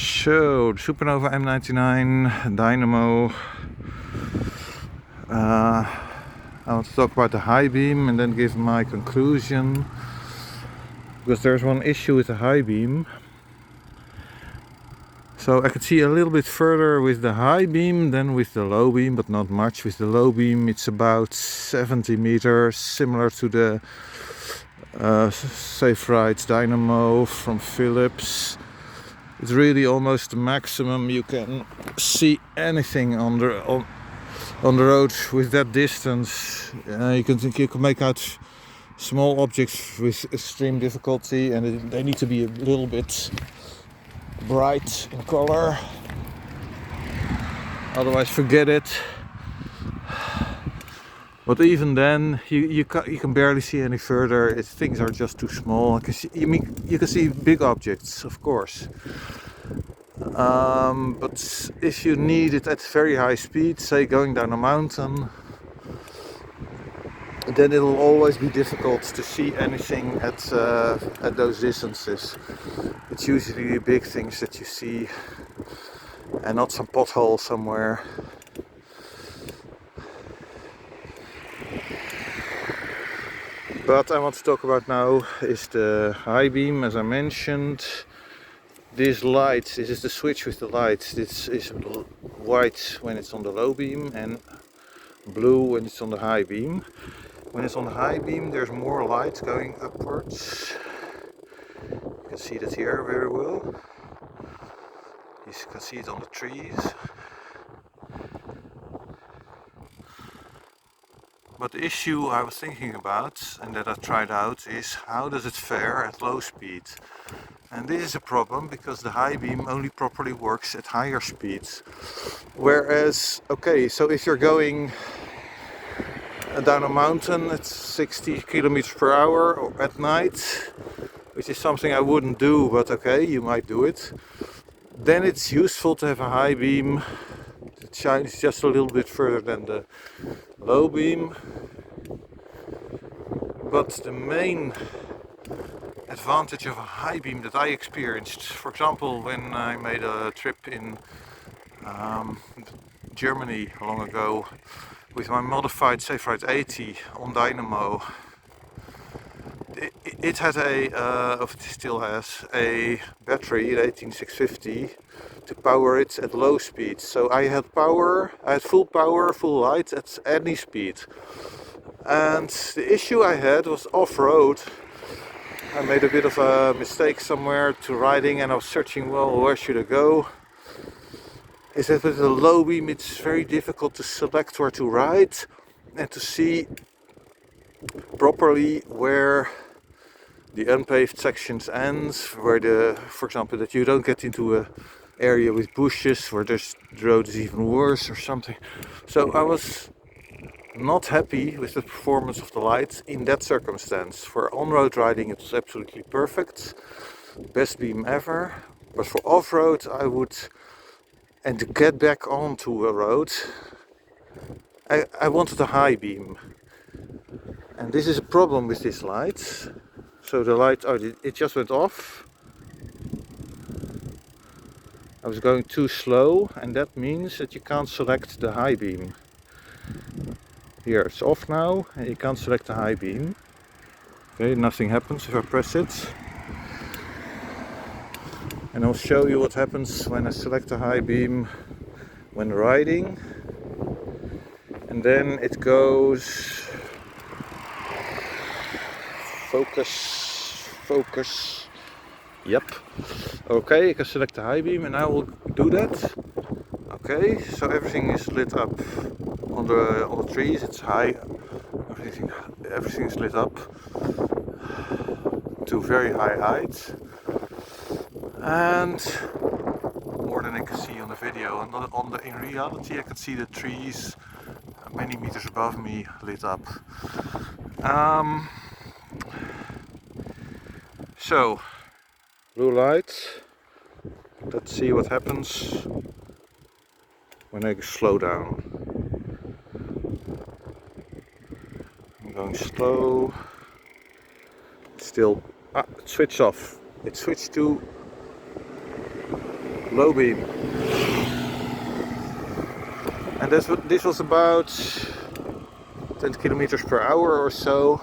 So, the Supernova M99 dynamo. I want to talk about the high beam and then give my conclusion, because there's one issue with the high beam. So I can see a little bit further with the high beam than with the low beam, but not much. With the low beam it's about 70 meters, similar to the Safe Rides dynamo from Philips. It's really almost the maximum you can see anything on the road with that distance. You can make out small objects with extreme difficulty, and they need to be a little bit bright in color, otherwise forget it. But even then, you can barely see any further. Things are just too small. You can see big objects, of course. But if you need it at very high speed, say going down a mountain, then it'll always be difficult to see anything at those distances. It's usually the big things that you see, and not some pothole somewhere. But I want to talk about now is the high beam, as I mentioned. This is the switch with the lights. This is white when it's on the low beam and blue when it's on the high beam. When it's on the high beam, there's more light going upwards. You can see that here very well. You can see it on the trees. But the issue I was thinking about, and that I tried out, is how does it fare at low speed? And this is a problem because the high beam only properly works at higher speeds. Whereas, okay, so if you're going down a mountain at 60 kilometers per hour at night, which is something I wouldn't do, but okay, you might do it, then it's useful to have a high beam that shines just a little bit further than the low beam. But the main advantage of a high beam that I experienced, for example, when I made a trip in Germany long ago with my modified Safe Ride 80 on dynamo, it had it still has a battery, an 18650, to power it at low speed. So I had full power, full light at any speed. And the issue I had was off-road. I made a bit of a mistake somewhere to riding, and I was searching, well, where should I go? Is that with a low beam it's very difficult to select where to ride and to see properly where the unpaved sections ends, where for example, that you don't get into a area with bushes where the road is even worse or something. So I was not happy with the performance of the lights in that circumstance. For on-road riding it was absolutely perfect, best beam ever. But for off-road and to get back onto a road, I wanted a high beam. And this is a problem with these lights. So the light, it just went off. I was going too slow, and that means that you can't select the high beam. Here it's off now, and you can't select the high beam. Okay, nothing happens if I press it. And I'll show you what happens when I select the high beam when riding. And then it goes focus. Yep. Okay, I can select the high beam, and I will do that. Okay, so everything is lit up on the trees. It's high. Everything is lit up to very high height, and more than I can see on the video. And in reality, I can see the trees many meters above me lit up. So, blue light. Let's see what happens when I slow down. I'm going slow. Still, it switched off. It switched to low beam. And this was about 10 kilometers per hour or so.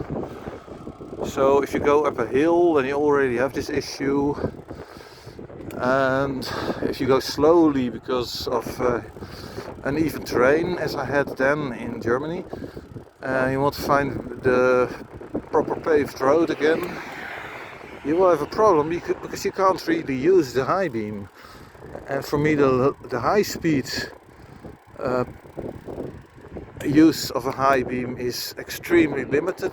So if you go up a hill, then you already have this issue. And if you go slowly because of uneven terrain, as I had then in Germany, you want to find the proper paved road again, you will have a problem because you can't really use the high beam. And for me, the high speed use of a high beam is extremely limited.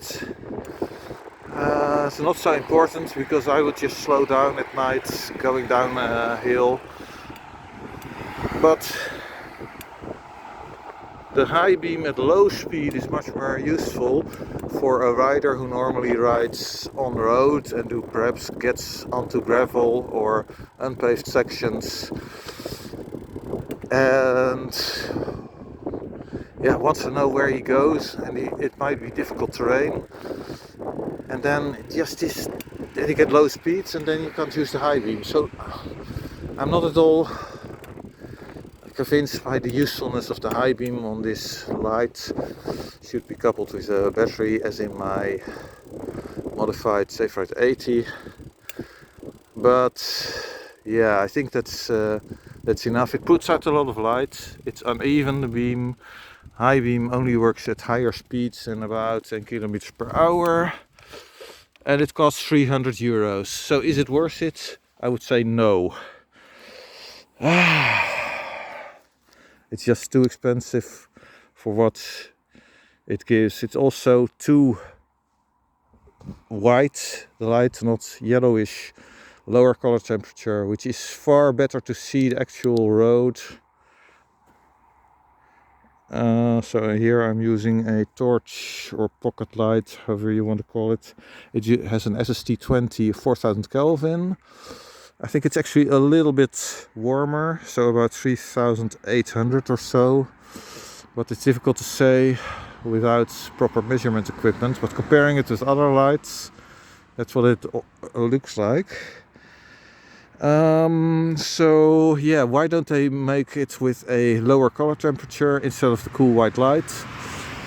It's not so important because I would just slow down at night going down a hill. But the high beam at low speed is much more useful for a rider who normally rides on road and who perhaps gets onto gravel or unpaved sections and wants to know where he goes, and it might be difficult terrain, and then then you get low speeds and then you can't use the high beam. So I'm not at all convinced by the usefulness of the high beam on this light. Should be coupled with a battery as in my modified Safe-Ride 80, but yeah, I think that's enough. It puts out a lot of light, it's uneven, the beam. High beam only works at higher speeds than about 10 kilometers per hour, and it costs 300 euros. So is it worth it? I would say no. It's just too expensive for what it gives. It's also too white, the light, not yellowish, lower color temperature, which is far better to see the actual road. So here I'm using a torch or pocket light, however you want to call it. It has an SST20 4000 Kelvin. I think it's actually a little bit warmer, so about 3800 or so. But it's difficult to say without proper measurement equipment. But comparing it with other lights, that's what it looks like. So yeah, why don't they make it with a lower color temperature instead of the cool white light?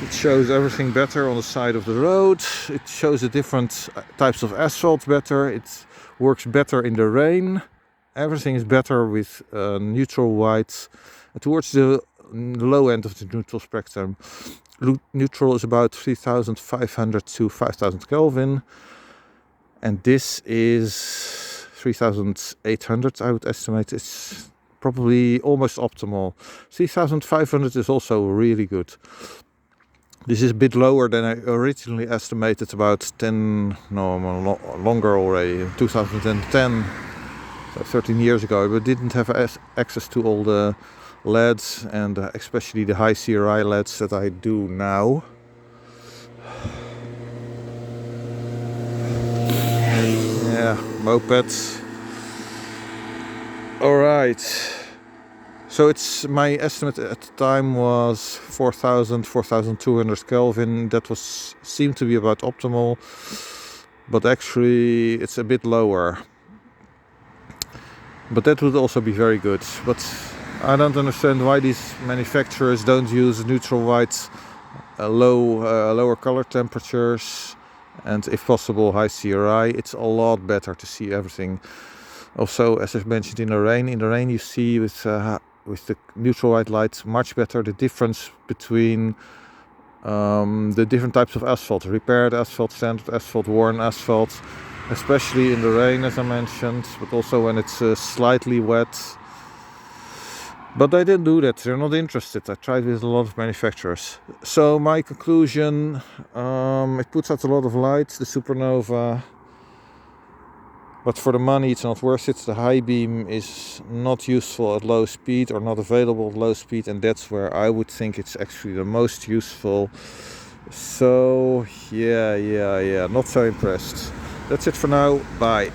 It shows everything better on the side of the road. It shows the different types of asphalt better. It works better in the rain. Everything is better with neutral white. Towards the low end of the neutral spectrum. Neutral is about 3500 to 5000 Kelvin. And this is 3800, I would estimate. It's probably almost optimal. 3500 is also really good. This is a bit lower than I originally estimated, about longer already, in 2010, so 13 years ago, but didn't have access to all the LEDs and especially the high CRI LEDs that I do now. Yeah, mopeds. Alright, so it's my estimate at the time was 4200 Kelvin. That seemed to be about optimal, but actually it's a bit lower. But that would also be very good. But I don't understand why these manufacturers don't use neutral white, lower color temperatures, and if possible high CRI. It's a lot better to see everything. Also, as I've mentioned, in the rain you see with the neutral white lights much better the difference between the different types of asphalt: repaired asphalt, standard asphalt, worn asphalt, especially in the rain, as I mentioned, but also when it's slightly wet. But they didn't do that, they're not interested. I tried with a lot of manufacturers. So my conclusion, it puts out a lot of light, the Supernova, but for the money it's not worth it. The high beam is not useful at low speed, or not available at low speed, and that's where I would think it's actually the most useful. So yeah, not so impressed. That's it for now, bye.